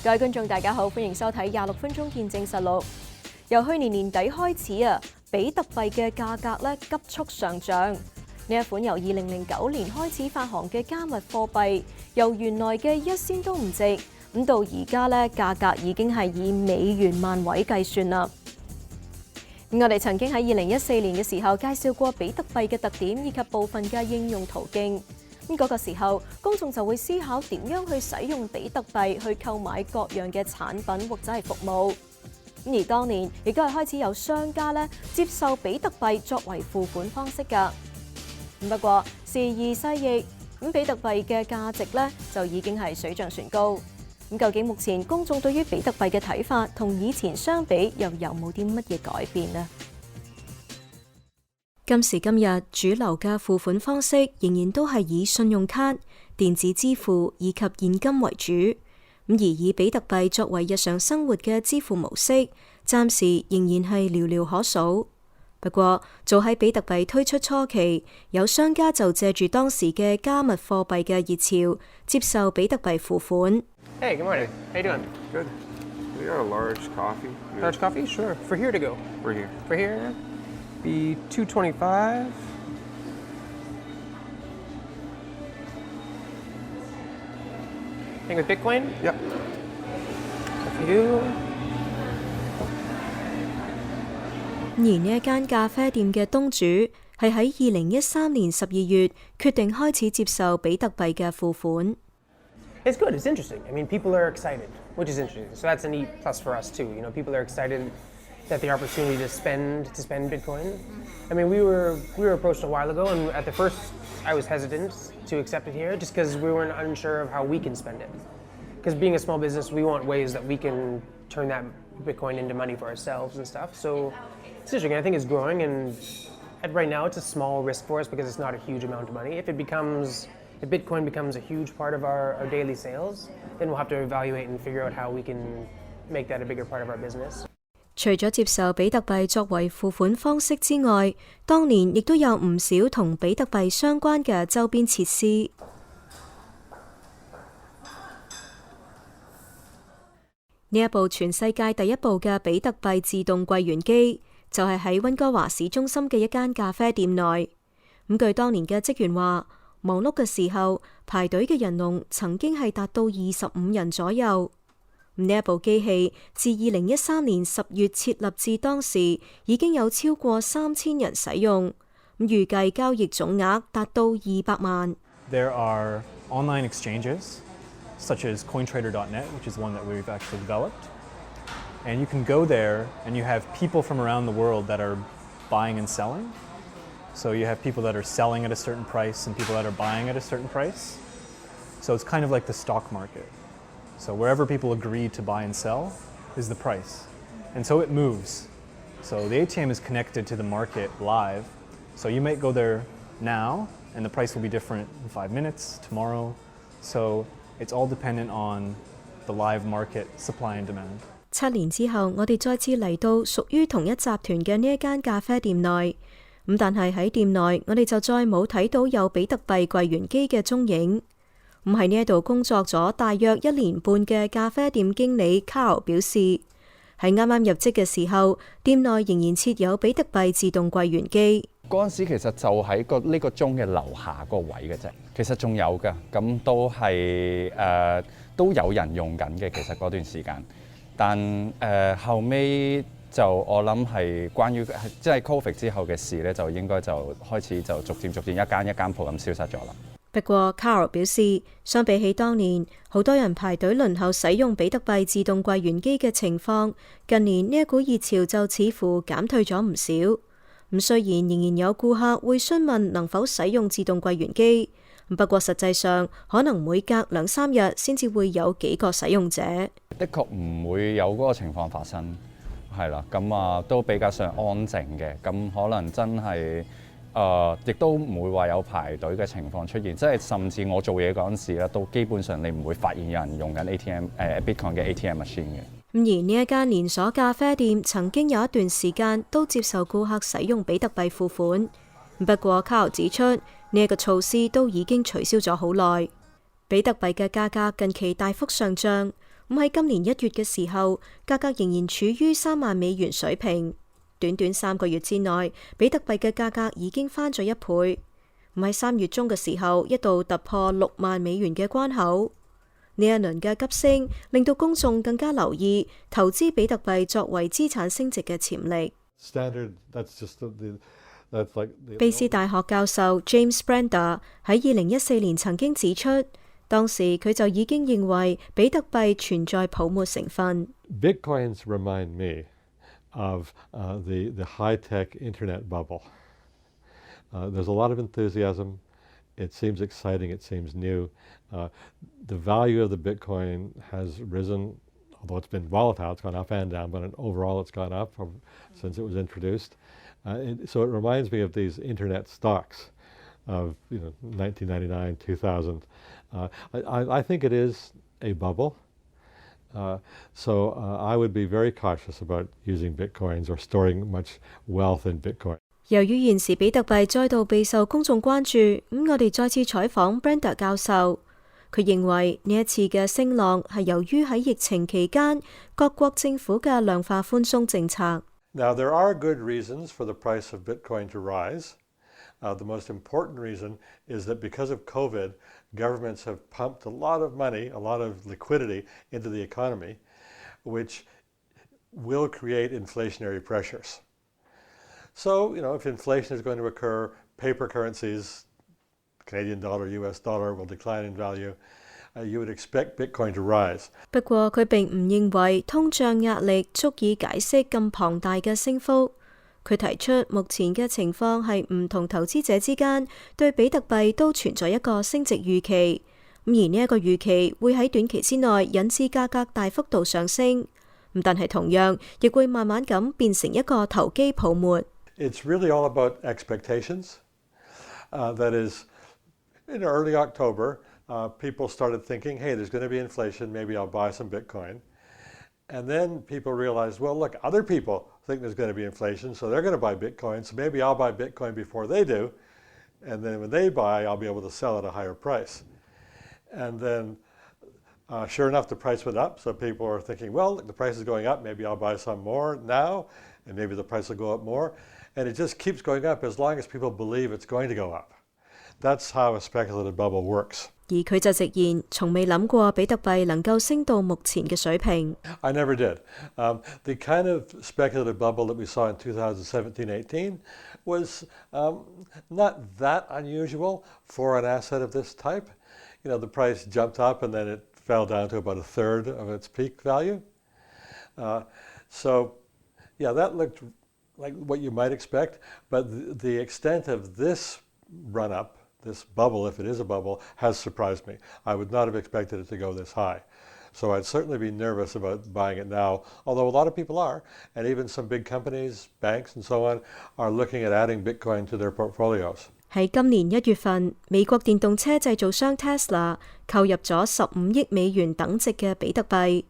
各位觀眾大家好，歡迎收睇26分鐘見證實錄。由去年年底開始啊，比特幣嘅價格急速上漲。呢一款由2009年開始發行嘅加密貨幣，由原來嘅1仙都唔值，咁到而家價格已經係以美元萬位計算啦。我哋曾經喺2014年嘅時候介紹過比特幣嘅特點以及部分嘅應用途徑。嗰個時候，公眾就會思考點樣去使用比特幣去購買各樣嘅產品或者係服務。而當年亦都係開始有商家接受比特幣作為付款方式㗎。不過時移世易，比特幣嘅價值就已經係水漲船高。究竟目前公眾對於比特幣嘅睇法同以前相比，又有冇啲乜嘢改變呢？今時今日，主流嘅付款方式仍然都係以信用卡、電子支付以及現金為主。而以比特幣作為日常生活嘅支付模式，暫時仍然係寥寥可數。不過，早喺比特幣推出初期，有商家就借住當時嘅加密貨幣嘅熱潮，接受比特幣付款。Hey, good morning. How you doing? Good. We got a large coffee. Large coffee? Sure. For here to go. For here. For here, be $2.25. Thing with Bitcoin? Yep. For you. 而呢一間咖啡店嘅東主係喺2013年12月決定開始接受比特幣嘅付款。It's good. It's interesting. I mean, people are excited, which is interesting. So that's a neat plus for us too. You know, people are excited that the opportunity to spend Bitcoin. I mean, we were approached a while ago, and at the first, I was hesitant to accept it here, just because we weren't unsure of how we can spend it. Because being a small business, we want ways that we can turn that Bitcoin into money for ourselves and stuff. So it's interesting. I think it's growing, and right now, it's a small risk for us because it's not a huge amount of money. If Bitcoin becomes a huge part of our daily sales, then we'll have to evaluate and figure out how we can make that a bigger part of our business. 除咗接受比特幣作為付款方式之外，當年亦都有唔少同比特幣相關嘅周邊設施。呢一部全世界第一部嘅比特幣自動櫃員機，就係喺溫哥華市中心嘅一間咖啡店內。據當年嘅職員話，忙碌嘅時候，排隊嘅人龍曾經係達到25人左右。呢一部機器自2013年10月設立至當時，已經有超過3000人使用，預計交易總額達到200萬。There are online exchanges, such as CoinTrader.net, which is one that we've actually developed. And you can go there and you have people from around the world that are buying and selling. So you have people that are selling at a certain price and people that are buying at a certain price. So it's kind of like the stock market. So wherever people agree to buy and sell is the price. And so it moves. So the ATM is connected to the market live. So you might go there now and the price will be different in 5 minutes, tomorrow. So it's all dependent on the live market supply and demand. 7年之後，我哋再次嚟到屬於同一集團嘅呢一間咖啡店內。但係喺店內，我哋就再冇睇到有比特幣櫃員機嘅蹤影。喺呢一度工作咗大約1年半嘅咖啡店經理 Carl 表示，喺啱啱入職嘅時候，店內仍然設有比特幣自動櫃員機。嗰陣時其實就喺呢個鐘嘅樓下個位嘅啫，其實仲有㗎，咁都有人用緊嘅，其實嗰段時間，但後尾就我諗係關於即係 Covid 之後嘅事咧，就應該就開始就逐漸一間鋪咁消失咗啦。不過 Carl 表示，相比起當年好多人排隊輪候使用比特幣自動櫃員機嘅情況，近年呢一股熱潮就似乎減退咗唔少。雖然仍然有顧客會詢問能否使用自動櫃員機，不過實際上可能每隔2-3日先至會有幾個使用者。的確唔會有嗰個情況發生，係啦，咁都比較上安靜嘅，咁可能真係亦都唔會話有排隊嘅情況出現，即係甚至我做嘢嗰陣時咧，都基本上你唔會發現有人用緊 Bitcoin 嘅 ATM machine 嘅。而呢一間連鎖咖啡店曾經有一段時間都接受顧客使用比特幣付款，不過卡爾指出呢一個措施都已經取消咗好耐。比特幣嘅價格近期大幅上漲，咁喺今年1月嘅時候，價格仍然處於3萬美元水平。短短3個月之內，比特幣嘅價格已經翻咗1倍。咁喺3月中嘅時候，一度突破6萬美元嘅關口。呢一輪嘅急升，令到公眾更加留意投資比特幣作為資產升值嘅潛力。卑斯大學教授 James Brander 喺2014年曾經指出，當時佢就已經認為比特幣存在泡沫成分。Bitcoins remind me of the high-tech internet bubble. There's a lot of enthusiasm. It seems exciting. It seems new. The value of the Bitcoin has risen, although it's been volatile. It's gone up and down, but overall it's gone up since it was introduced. So it reminds me of these internet stocks of 1999, 2000. I think it is a bubble. So I would be very cautious about using Bitcoins or storing much wealth in Bitcoin. 由於現時比特幣再度備受公眾關注，咁我哋再次採訪 Brander 教授，佢認為呢一次嘅升浪係由於喺疫情期間各國政府嘅量化寬鬆政策。Now there are good reasons for the price of Bitcoin to rise. The most important reason is that because of COVID, governments have pumped a lot of money, a lot of liquidity into the economy, which will create inflationary pressures. So, if inflation is going to occur, paper currencies, Canadian dollar, US dollar, will decline in value. You would expect Bitcoin to rise. 不過佢並唔認為通脹壓力足以解釋咁龐大嘅升幅。佢提出目前嘅情況係唔同投資者之間對比特幣都存在一個升值預期，而呢一個預期會喺短期之內引致價格大幅度上升。但係同樣亦會慢慢咁變成一個投機泡沫。It's really all about expectations. That is, in early October, people started thinking, hey, there's going to be inflation, maybe I'll buy some Bitcoin. And then people realized, well, look, other people think there's going to be inflation, so they're going to buy Bitcoin, so maybe I'll buy Bitcoin before they do. And then when they buy, I'll be able to sell at a higher price. And then, sure enough, the price went up, so people are thinking, well, the price is going up, maybe I'll buy some more now, and maybe the price will go up more. And it just keeps going up as long as people believe it's going to go up. That's how a speculative bubble works. 而佢就直言，從未諗過比特幣能夠升到目前嘅水平。I never did. The kind of speculative bubble that we saw in 2017-18 was not that unusual for an asset of this type. The price jumped up and then it fell down to about a third of its peak value. So, yeah, that looked like what you might expect, but the extent of this run-up, this bubble, if it is a bubble, has surprised me. I would not have expected it to go this high. So I'd certainly be nervous about buying it now, although a lot of people are, and even some big companies, banks and so on, are looking at adding Bitcoin to their portfolios. 喺今年1月份，美國電動車製造商 Tesla 購入咗15億美元等值嘅比特幣。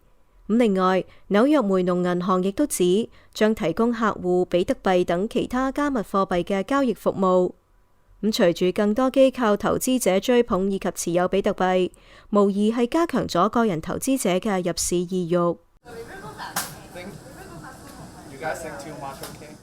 另外，紐約梅農銀行亦都指將提供客戶比特幣等其他加密貨幣嘅交易服務。隨住更多機構投資者追捧以及持有比特幣，無疑係加強咗個人投資者嘅入市意欲。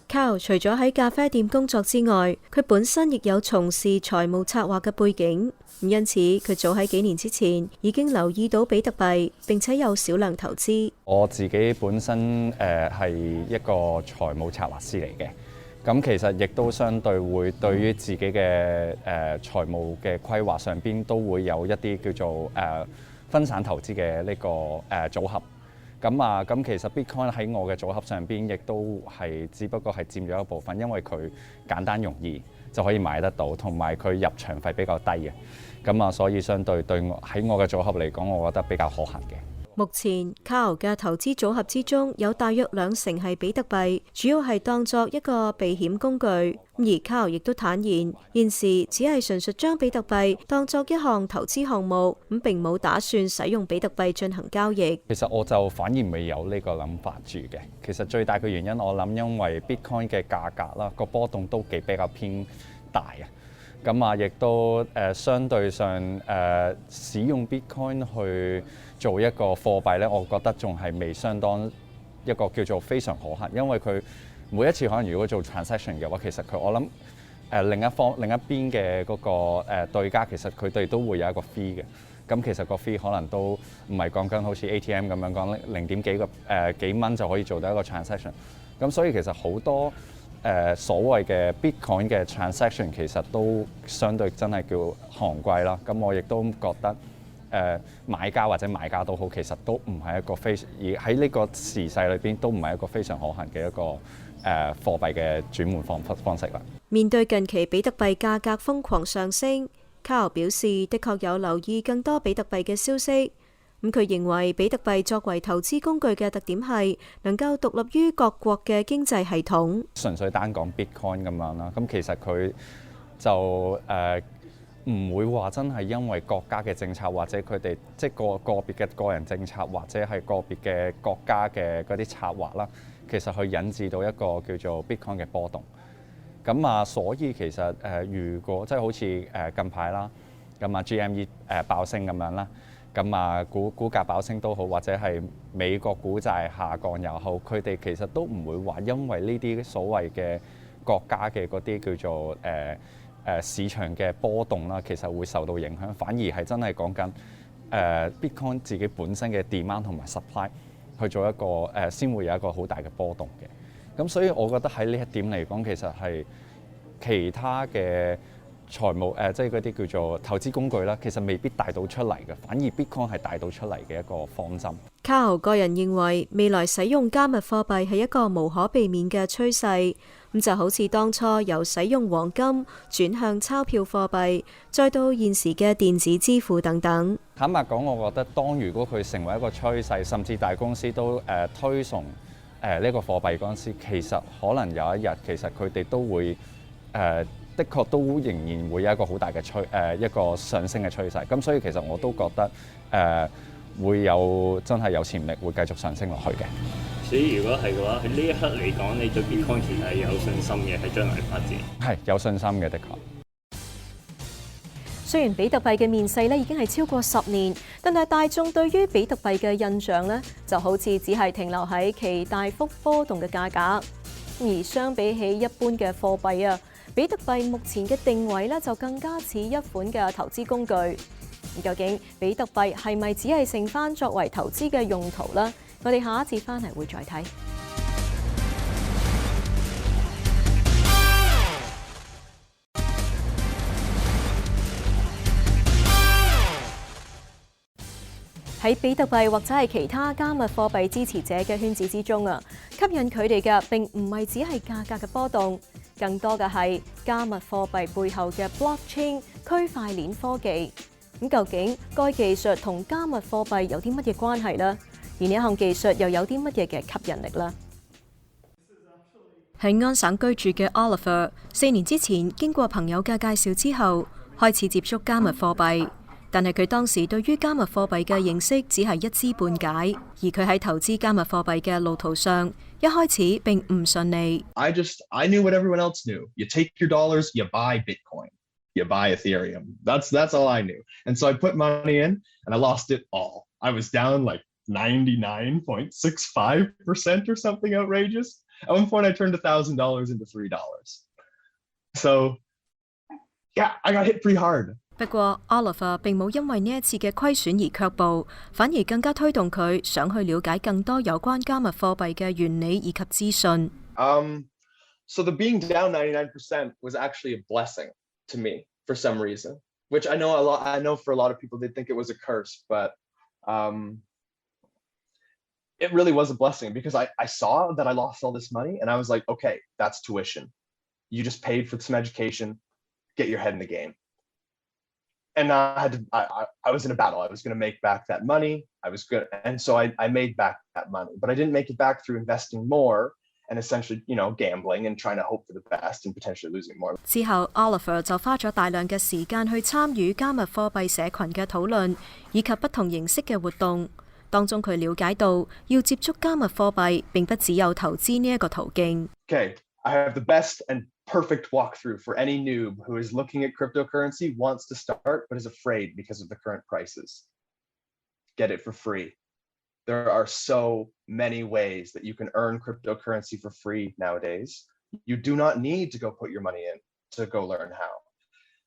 Carl 除咗喺咖啡店工作之外，佢本身亦有從事財務策劃嘅背景，因此佢早喺幾年之前已經留意到比特幣，並且有少量投資。我自己本身係一個財務策劃師嚟嘅。咁其實亦都相對會對於自己嘅財務嘅規劃上邊都會有一啲叫做分散投資嘅呢個組合。咁其實 Bitcoin 喺我嘅組合上邊亦都係只不過係佔咗一部分，因為佢簡單容易就可以買得到，同埋佢入場費比較低嘅。所以相對喺我嘅組合嚟講，我覺得比較可行嘅。目前 Carl 嘅投資組合之中有大約20%係比特幣，主要係當作一個避險工具。而 Carl 亦都坦言，現時只係純屬將比特幣當作一項投資項目，並冇打算使用比特幣進行交易。其實我就反而未有呢個諗法住嘅。其實最大嘅原因，我諗因為 Bitcoin 嘅價格啦，個波動都比較偏大啊。咁啊，亦都相對上使用 Bitcoin 去做一個貨幣咧，我覺得仲係未相當一個叫做非常可行，因為佢每一次可能如果做 transaction 嘅話，其實我諗另一邊嘅嗰個對家，其實佢哋都會有一個 fee 嘅。咁其實個 fee 可能都唔係講緊好似 ATM 咁樣講0.幾蚊就可以做到一個 transaction。咁所以其實好多所謂嘅 Bitcoin 嘅 transaction 其實都相對真係叫昂貴啦。咁我亦都覺得買家或者賣家都好，其實都唔係一個而喺呢個時勢裏邊都唔係一個非常可行嘅一個貨幣嘅轉換方式啦。面對近期比特幣價格瘋狂上升，卡爾表示的確有留意更多比特幣嘅消息。佢認為比特幣作為投資工具嘅特點係能夠獨立於各國嘅經濟系統。純粹單講 Bitcoin 咁樣啦，咁其實佢就唔會話真係因為國家嘅政策或者佢哋即係個別嘅個人政策或者係個別嘅國家嘅嗰啲策劃啦，其實去引致到一個叫做 Bitcoin 嘅波動。咁啊，所以其實如果即係好似近排啦，咁啊 GME 爆升咁樣啦，咁啊股價爆升都好，或者係美國股債下降又好，佢哋其實都唔會話因為呢啲所謂嘅國家嘅嗰啲叫做市場嘅波動啦，其實會受到影響，反而係真係講緊Bitcoin 自己本身嘅 demand 同埋 supply 去做一個先會有一個好大嘅波動嘅。咁所以我覺得喺呢一點嚟講，其實係其他嘅財務即係嗰啲叫做投資工具啦，其實未必帶到出嚟嘅，反而 Bitcoin 係帶到出嚟嘅一個方針。卡豪個人認為未來使用加密貨幣係一個無可避免嘅趨勢，咁就好似當初由使用黃金轉向鈔票貨幣，再到現時嘅電子支付等等。坦白講，我覺得如果佢成為一個趨勢，甚至大公司都推崇呢個貨幣嗰陣時，其實可能有一日其實佢哋都會的確都仍然會有一個好大嘅一個上升嘅趨勢。咁所以其實我都覺得會真係有潛力會繼續上升落去嘅。所以如果係嘅話，喺呢一刻嚟講，你對 Bitcoin 其實係有信心嘅，喺將來發展係有信心嘅，的確。雖然比特幣嘅面世已經係超過10年，但係大眾對於比特幣嘅印象就好似只係停留喺其大幅波動嘅價格。而相比起一般嘅貨幣比特幣目前嘅定位就更加似一款嘅投資工具。究竟比特幣係咪只係剩返作為投資嘅用途呢？我哋下一節返嚟會再睇。喺比特幣或者係其他加密貨幣支持者嘅圈子之中吸引佢哋嘅並唔係只係價格嘅波動，更多嘅係加密貨幣背後嘅 blockchain 區塊鏈科技。咁究竟該技術同加密貨幣有啲乜嘢關係呢？而呢一項技術又有啲乜嘢嘅吸引力呢？喺安省居住嘅 Oliver 4年之前經過朋友嘅介紹之後，開始接觸加密貨幣。但係佢當時對於加密貨幣嘅認識只係一知半解，而佢喺投資加密貨幣嘅路途上，一開始並唔順利。I knew what everyone else knew. You take your dollars, you buy Bitcoin, you buy Ethereum. That's all I knew. And so I put money in, and I lost it all. I was down like 99.65% or something outrageous. At one point, I turned $1,000 into $3. So, yeah, I got hit pretty hard. 不過 Oliver 並冇因為呢一次嘅虧損而卻步，反而更加推動佢想去了解更多有關加密貨幣嘅原理以及資訊。So the being down 99% was actually a blessing to me for some reason, which I know for a lot of people they think it was a curse, but it really was a blessing because I saw that I lost all this money and I was like, okay, that's tuition. You just paid for some education, get your head in the game. And I was in a battle. I was going to make back that money. And so I made back that money, but I didn't make it back through investing more and essentially, gambling and trying to hope for the best and potentially losing more. 之後 Oliver 就花咗大量嘅時間去參與加密貨幣社群嘅討論，以及不同形式嘅活動。當中佢了解到，要接觸加密貨幣並不只有投資呢一個途徑。Okay, I have the best and perfect walkthrough for any noob who is looking at cryptocurrency, wants to start, but is afraid because of the current prices. Get it for free. There are so many ways that you can earn cryptocurrency for free nowadays. You do not need to go put your money in to go learn how.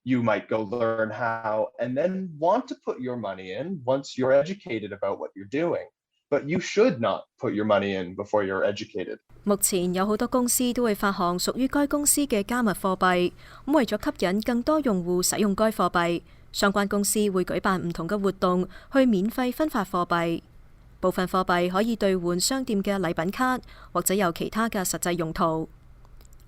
You might go learn how and then want to put your money in once you're educated about what you're doing. But you should not put your money in before you're educated. 目前有好多公司都會發行屬於該公司嘅加密貨幣，咁為咗吸引更多用戶使用該貨幣，相關公司會舉辦唔同嘅活動，去免費分發貨幣。部分貨幣可以兌換商店嘅禮品卡，或者有其他嘅實際用途。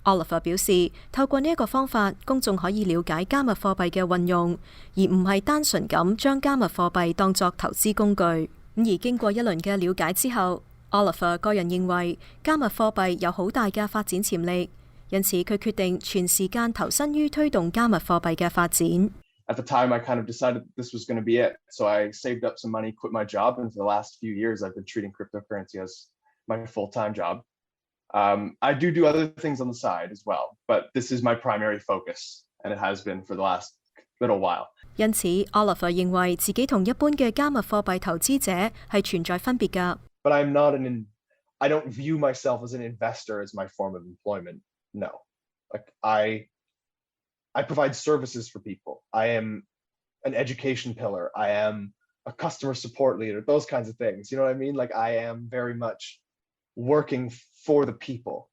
Oliver 表示，透過呢一個方法，公眾可以了解加密貨幣嘅運用，而唔係單純咁將加密貨幣當作投資工具。咁而經過一輪嘅了解之後，Oliver 個人認為加密貨幣有好大嘅發展潛力，因此佢決定全時間投身於推動加密貨幣嘅發展。At the time, I kind of decided this was going to be it. So I saved up some money, quit my job, and for the last few years, I've been treating cryptocurrency as my full-time job. I do other things on the side as well, but this is my primary focus, and it has been for the last little while. 因此 ，Oliver 認為自己同一般嘅加密貨幣投資者係存在分別㗎。But I don't view myself as an investor as my form of employment. No, like I provide services for people. I am an education pillar. I am a customer support leader, those kinds of things. You know what I mean? Like I am very much working for the people.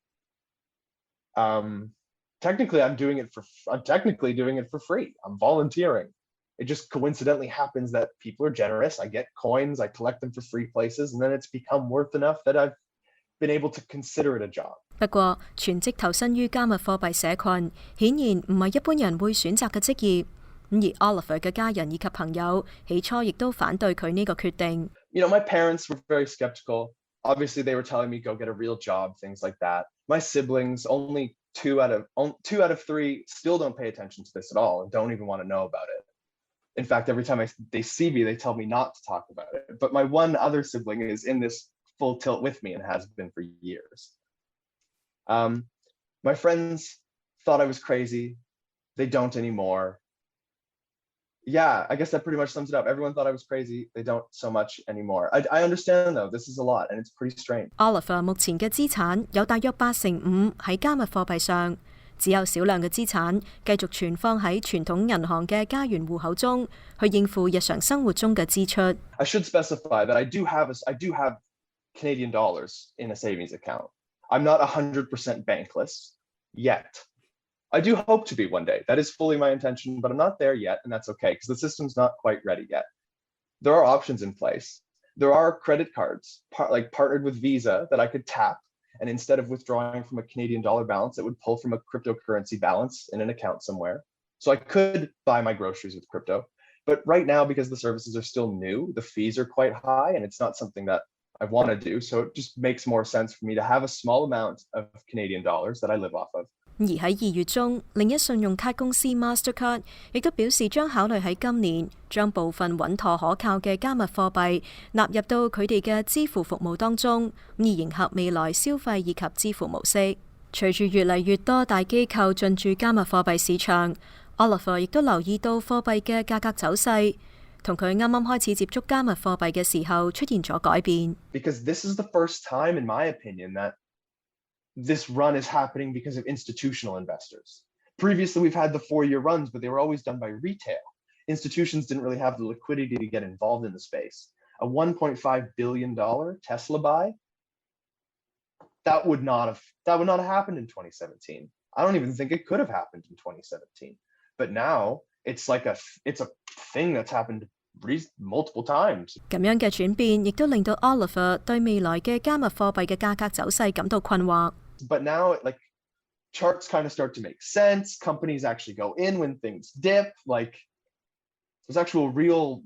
Technically doing it for free. I'm volunteering. It just coincidentally happens that people are generous. I get coins, I collect them for free places, and then it's become worth enough that I've been able to consider it a job. 不過，全職投身於加密貨幣社群，顯然唔係一般人會選擇嘅職業。而 Oliver 嘅家人以及朋友起初亦都反對佢呢個決定。You know, my parents were very skeptical. Obviously, they were telling me go get a real job, things like that. My siblings, only two out of three, still don't pay attention to this at all and don't even want to know about it. In fact, every time they see me, they tell me not to talk about it. But my one other sibling is in this full tilt with me and has been for years. My friends thought I was crazy. They don't anymore. Yeah, I guess that pretty much sums it up. Everyone thought I was crazy. They don't so much anymore. I understand though, this is a lot and it's pretty strange. Oliver 目前嘅資產有大約85%喺加密貨幣上，只有少量嘅資產繼續存放喺傳統銀行嘅家園戶口中，去應付日常生活中嘅支出。I should specify that I do have Canadian dollars in a savings account. I'm not 100% bankless yet. I do hope to be one day. That is fully my intention, but I'm not there yet, and that's okay because the system's not quite ready yet. There are options in place. There are credit cards, partnered with Visa, that I could tap, and instead of withdrawing from a Canadian dollar balance, it would pull from a cryptocurrency balance in an account somewhere. So I could buy my groceries with crypto. But right now, because the services are still new, the fees are quite high, and it's not something that I want to do. So it just makes more sense for me to have a small amount of Canadian dollars that I live off of. 而喺2月中，另一信用卡公司 Mastercard 亦都表示將考慮喺今年將部分穩妥可靠嘅加密貨幣納入到佢哋嘅支付服務當中，以迎合未來消費以及支付模式。隨住越嚟越多大機構進駐加密貨幣市場 ，Oliver 亦都留意到貨幣嘅價格走勢，同佢啱啱開始接觸加密貨幣嘅時候出現咗改變。Because this is the first time, in my opinion, that this run is happening because of institutional investors. Previously, we've had the 4-year runs, but they were always done by retail. Institutions didn't really have the liquidity to get involved in the space. A $1.5 billion Tesla buy, that would not have happened in 2017. I don't even think it could have happened in 2017. But now it's a thing that's happened multiple times. 咁樣嘅轉變亦都令到 Oliver 對未來嘅加密貨幣嘅價格走勢感到困惑。But now, charts kind of start to make sense. Companies actually go in when things dip. There's actual real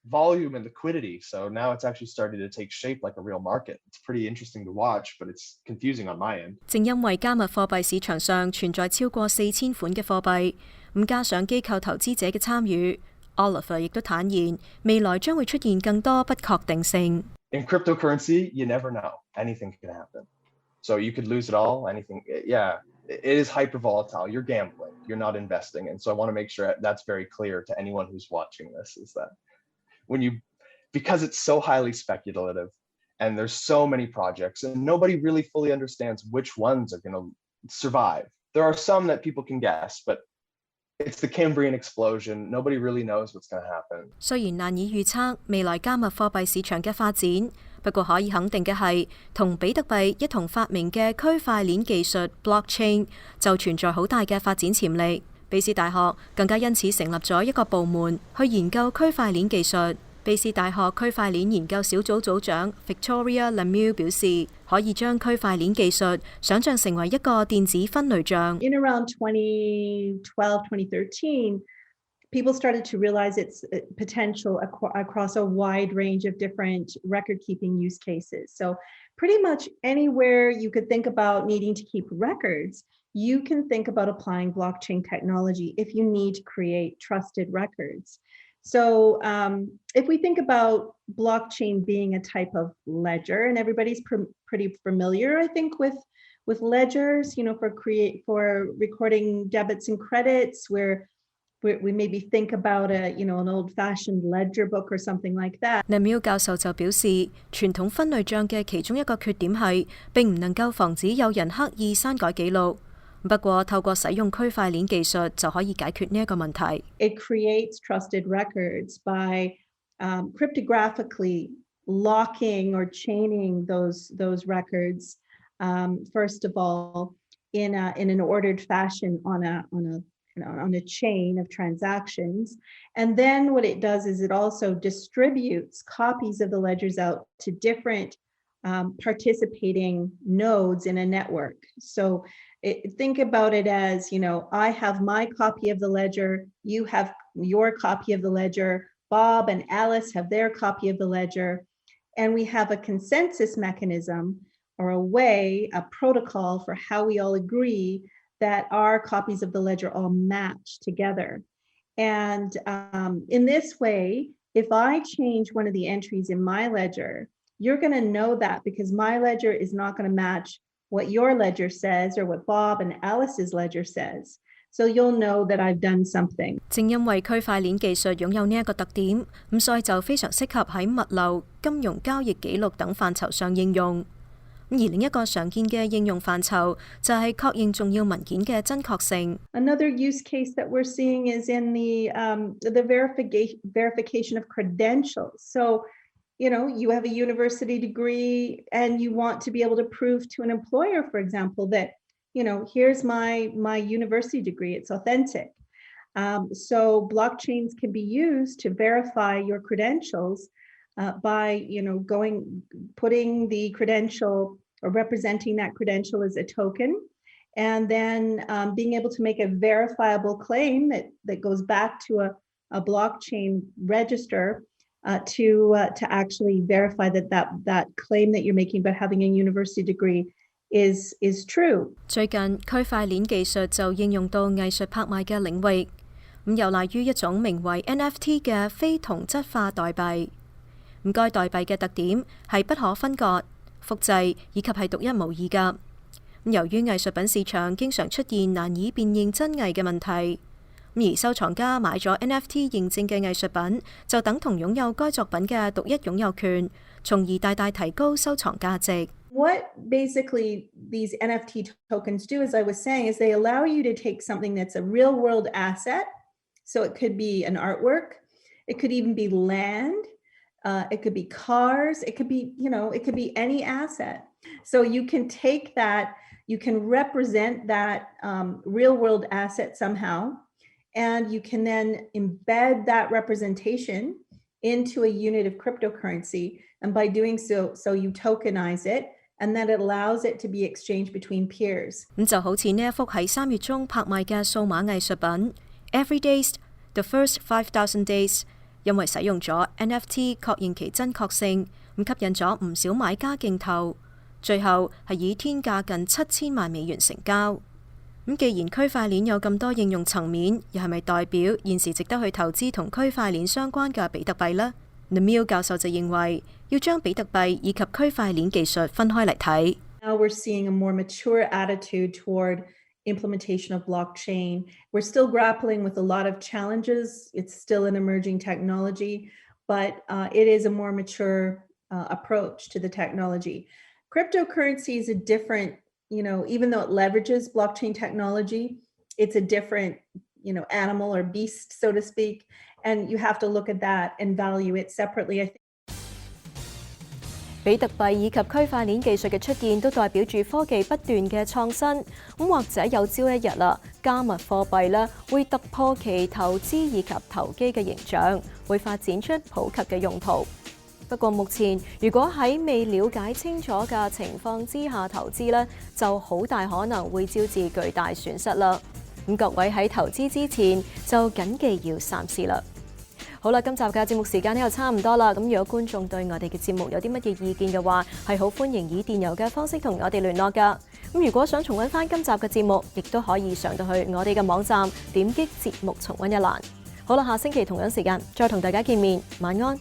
volume and liquidity. So now it's actually starting to take shape like a real market. It's pretty interesting to watch, but it's confusing on my end. 正因為加密貨幣市場上存在超過4000款嘅貨幣，咁加上機構投資者嘅參與。Oliver 亦都坦言，未來將會出現更多不確定性。In cryptocurrency, you never know. Anything can happen. So you could lose it all. Anything. Yeah. it is hyper volatile. You're gambling, you're not investing. And so I want to make sure that's very clear to anyone who's watching this, is that because it's so highly speculative and there's so many projects and nobody really fully understands which ones are going to survive. There are some that people can guess, but it's the Cambrian explosion. Nobody really knows what's going to happen. 雖然難以預測未來加密貨幣市場嘅發展，不過可以肯定嘅係，同比特幣一同發明嘅區塊鏈技術 blockchain 就存在好大嘅發展潛力。卑斯大學更加因此成立咗一個部門去研究區塊鏈技術。卑斯大學區塊鏈研究小組組長 Victoria Lemieux 表示，可以將區塊鏈技術想像成為一個電子分類帳。In around 2012, 2013, people started to realize its potential across a wide range of different record-keeping use cases. So pretty much anywhere you could think about needing to keep records, you can think about applying blockchain technology if you need to create trusted records. So if we think about blockchain being a type of ledger, and everybody's pretty familiar, I think, with ledgers, you know, for recording debits and credits, where we maybe think about an old-fashioned ledger book or something like that. Lemieux 教授就表示，傳統分類帳嘅其中一個缺點係並唔能夠防止有人刻意刪改記錄。不過透過使用區塊鏈技術就可以解決呢一個問題。It creates trusted records by cryptographically locking or chaining those records. First of all, in an ordered fashion on a chain of transactions, and then what it does is it also distributes copies of the ledgers out to different participating nodes in a network. So think about it as, you know, I have my copy of the ledger, you have your copy of the ledger, Bob and Alice have their copy of the ledger, and we have a consensus mechanism or a protocol for how we all agree that our copies of the ledger all match together. And in this way, if I change one of the entries in my ledger, you're going to know that because my ledger is not going to match what your ledger says or what Bob and Alice's ledger says. So you'll know that I've done something. 正因為區塊鏈技術擁有呢一個特點，咁所以就非常適合喺物流、金融交易記錄等範疇上應用。而另一個常見嘅應用範疇就係確認重要文件嘅真確性。Another use case that we're seeing is in the verification of credentials. So, you know, you have a university degree and you want to be able to prove to an employer, for example, that, you know, here's my university degree, it's authentic. So blockchains can be used to verify your credentials by, you know, putting the credential or representing that credential as a token, and then being able to make a verifiable claim that goes back to a blockchain register to actually verify that claim that you're making about having a university degree is true. 最近區塊鏈技術就應用到藝術拍賣嘅領域，咁有賴於一種名為 NFT 嘅非同質化代幣。咁該代幣嘅特點係不可分割、複製以及係獨一無二㗎。咁由於藝術品市場經常出現難以辨認真偽嘅問題，而收藏家買咗 NFT 認證嘅藝術品，就等同擁有該作品嘅獨一擁有權，從而大大提高收藏價值。What basically these NFT tokens do, as I was saying, is they allow you to take something that's a real world asset. So it could be an artwork, it could even be land, it could be cars, it could be, you know, it could be any asset. So you can take that, you can represent that real world asset somehow, and you can then embed that representation into a unit of cryptocurrency. And by doing so you tokenize it, and then it allows it to be exchanged between peers. 咁就好似呢一幅喺3月中拍賣嘅數碼藝術品 Every Days The First 5,000 Days， 因為使用咗 NFT 確認其真確性，咁吸引咗唔少買家競投，最後係以天價近7000萬美元成交。咁既然區塊鏈有咁多應用層面，又係咪代表現時值得去投資同區塊鏈相關嘅比特幣呢？ Lemieux 教授就認為要將比特幣以及區塊鏈技術分開嚟睇。Now we're seeing a more mature attitude toward implementation of blockchain. We're still grappling with a lot of challenges. It's still an emerging technology, but it is a more mature approach to the technology. Cryptocurrency is a different, even though it leverages blockchain technology, it's a different, animal or beast, so to speak. And you have to look at that and value it separately. I think. 比特幣以及區塊鏈技術嘅出現，都代表住科技不斷嘅創新。咁或者有朝一日啦，加密貨幣咧會突破其投資以及投機嘅形象，會發展出普及嘅用途。不過目前，如果喺未了解清楚嘅情況之下投資咧，就好大可能會招致巨大損失啦。咁各位喺投資之前就謹記要三思啦。好啦，今集嘅節目時間呢又差唔多啦。咁如果觀眾對我哋嘅節目有啲乜嘢意見嘅話，係好歡迎以電郵嘅方式同我哋聯絡㗎。咁如果想重溫翻今集嘅節目，亦都可以上到去我哋嘅網站，點擊節目重溫一欄。好啦，下星期同樣時間再同大家見面，晚安。